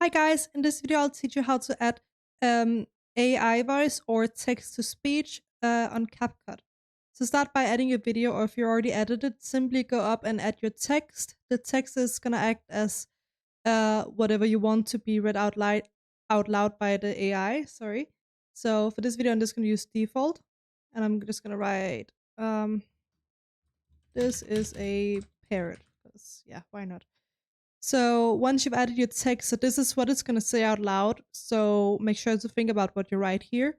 Hi guys, in this video I'll teach you how to add AI voice or text to speech on CapCut. So start by adding your video, or if you already edited, simply go up and add your text. The text is gonna act as whatever you want to be read out loud by the AI. Sorry. So for this video I'm just gonna use default, and I'm just gonna write this is a parrot, because yeah, why not? So once you've added your text, so this is what it's going to say out loud. So make sure to think about what you write here.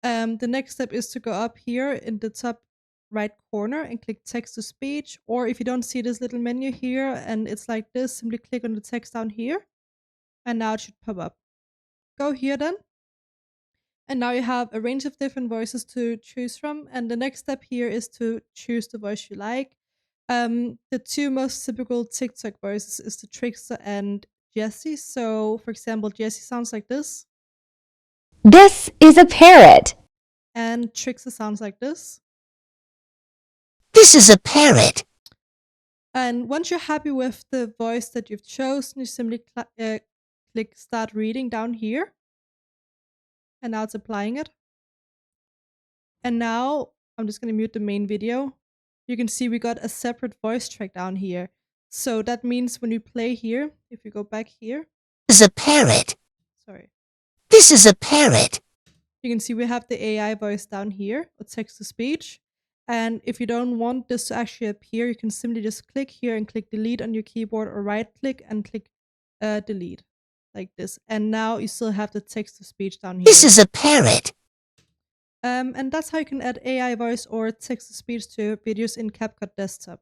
The next step is to go up here in the top right corner and click text to speech. Or if you don't see this little menu here and it's like this, simply click on the text down here. And now it should pop up. Go here then. And now you have a range of different voices to choose from. And the next step here is to choose the voice you like. The two most typical TikTok voices is the Trickster and Jessie. So, for example, Jessie sounds like this. This is a parrot. And Trickster sounds like this. This is a parrot. And once you're happy with the voice that you've chosen, you simply click Start Reading down here. And now it's applying it. And now I'm just going to mute the main video. You can see we got a separate voice track down here. So that means when you play here, if you go back here. This is a parrot. Sorry. This is a parrot. You can see we have the AI voice down here, or text to speech. And if you don't want this to actually appear, you can simply just click here and click delete on your keyboard, or right click and click delete like this. And now you still have the text to speech down here. This is a parrot. And that's how you can add AI voice or text to speech to videos in CapCut Desktop.